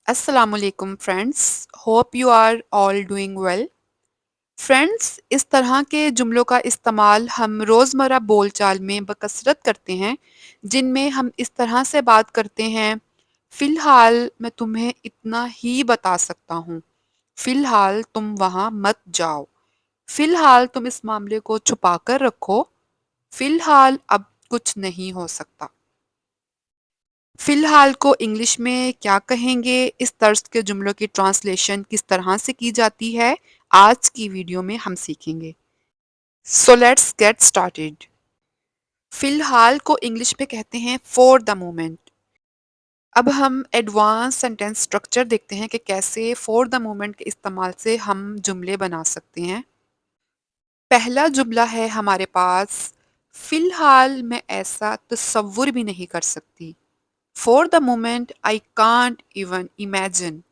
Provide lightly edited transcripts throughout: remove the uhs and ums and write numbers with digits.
अस्सलाम वालेकुम friends, hope you are all doing well. Friends, इस तरह के जुमलों का इस्तेमाल हम रोज़मर्रा बोलचाल में बकसरत करते हैं, जिनमें हम इस तरह से बात करते हैं, फ़िलहाल मैं तुम्हें इतना ही बता सकता हूँ, फ़िलहाल तुम वहाँ मत जाओ, फ़िलहाल तुम इस मामले को छुपा कर रखो, फ़िलहाल अब कुछ नहीं हो सकता। फ़िलहाल को इंग्लिश में क्या कहेंगे, इस तर्ज के जुमलों की ट्रांसलेशन किस तरह से की जाती है, आज की वीडियो में हम सीखेंगे। So let's get started. फ़िलहाल को इंग्लिश में कहते हैं फॉर द मोमेंट। अब हम एडवांस सेंटेंस स्ट्रक्चर देखते हैं कि कैसे फॉर द मोमेंट के इस्तेमाल से हम जुमले बना सकते हैं। पहला जुमला है हमारे पास, फ़िलहाल मैं ऐसा तसव्वुर भी नहीं कर सकती। For the moment I can't even imagine.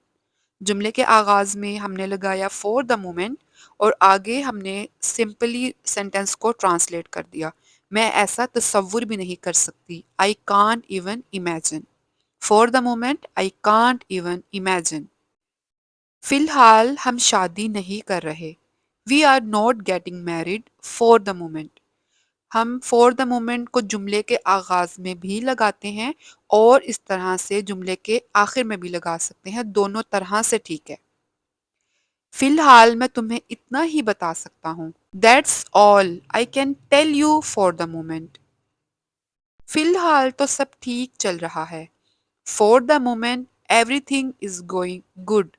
जुमले के आगाज़ में हमने लगाया फॉर द मोमेंट और आगे हमने सिंपली सेंटेंस को ट्रांसलेट कर दिया। मैं ऐसा तसव्वुर भी नहीं कर सकती। I can't even imagine. For the moment I can't even imagine. फिलहाल हम शादी नहीं कर रहे। We are not getting married for the moment. हम फॉर द मोमेंट को जुमले के आगाज़ में भी लगाते हैं और इस तरह से जुमले के आखिर में भी लगा सकते हैं, दोनों तरह से ठीक है। फिलहाल मैं तुम्हें इतना ही बता सकता हूँ। That's all I can tell you for the moment. फिलहाल तो सब ठीक चल रहा है। For the moment everything is going good.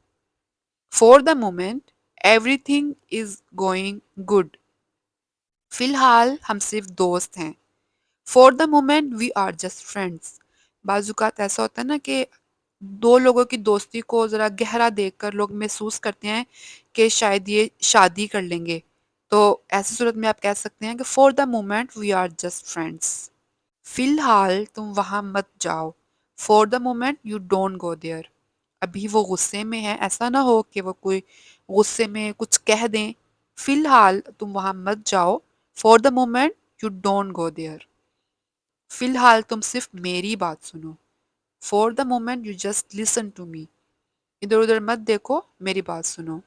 For the moment everything is going good. फिलहाल हम सिर्फ दोस्त हैं। For the moment we are just friends. बाज़ ऐसा होता है ना कि दो लोगों की दोस्ती को ज़रा गहरा देखकर लोग महसूस करते हैं कि शायद ये शादी कर लेंगे। तो ऐसी सूरत में आप कह सकते हैं कि for the moment we are just friends. फिलहाल तुम वहाँ मत जाओ। For the moment you don't go there. अभी वो गुस्से में है, ऐसा ना हो कि वो कोई गुस्से में कुछ कह दें। फिलहाल तुम वहाँ मत जाओ। For the moment you don't go there. फिलहाल तुम सिर्फ मेरी बात सुनो। For the moment you just listen to me. इधर उधर मत देखो, मेरी बात सुनो।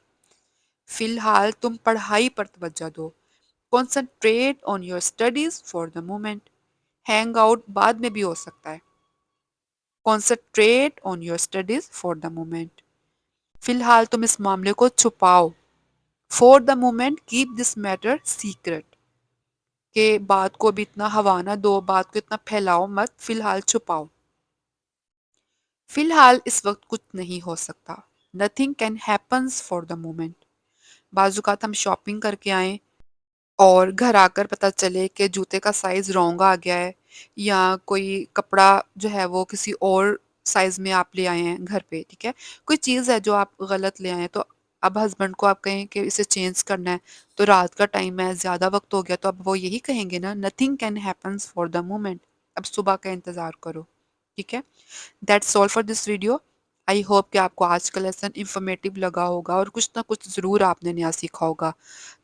फिलहाल तुम पढ़ाई पर तवज्जो दो। Concentrate on your studies for the moment. Hang out बाद में भी हो सकता है। Concentrate on your studies for the moment. फिलहाल तुम इस मामले को छुपाओ। For the moment keep this matter secret. के बात को भी इतना हवा ना दो, बात को इतना फैलाओ मत, फिलहाल छुपाओ। फिलहाल इस वक्त कुछ नहीं हो सकता। Nothing can happens for the moment. बाज़ात हम शॉपिंग करके आए और घर आकर पता चले कि जूते का साइज़ रॉन्ग आ गया है, या कोई कपड़ा जो है वो किसी और साइज़ में आप ले आए हैं घर पे, ठीक है। कोई चीज़ है जो आप गलत ले आए हैं, तो अब हस्बैंड को आप कहें कि इसे चेंज करना है, तो रात का टाइम है, ज़्यादा वक्त हो गया, तो अब वो यही कहेंगे ना, nothing can happens for the moment. अब सुबह का इंतज़ार करो, ठीक है। That's all for this video. I hope कि आपको आज का लेसन इंफॉर्मेटिव लगा होगा और कुछ ना कुछ ज़रूर आपने नया सीखा होगा।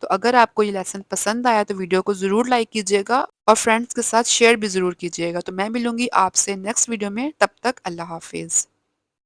तो अगर आपको ये लेसन पसंद आया तो वीडियो को ज़रूर लाइक कीजिएगा और फ्रेंड्स के साथ शेयर भी ज़रूर कीजिएगा। तो मैं मिलूंगी आपसे नेक्स्ट वीडियो में, तब तक अल्लाह हाफिज़।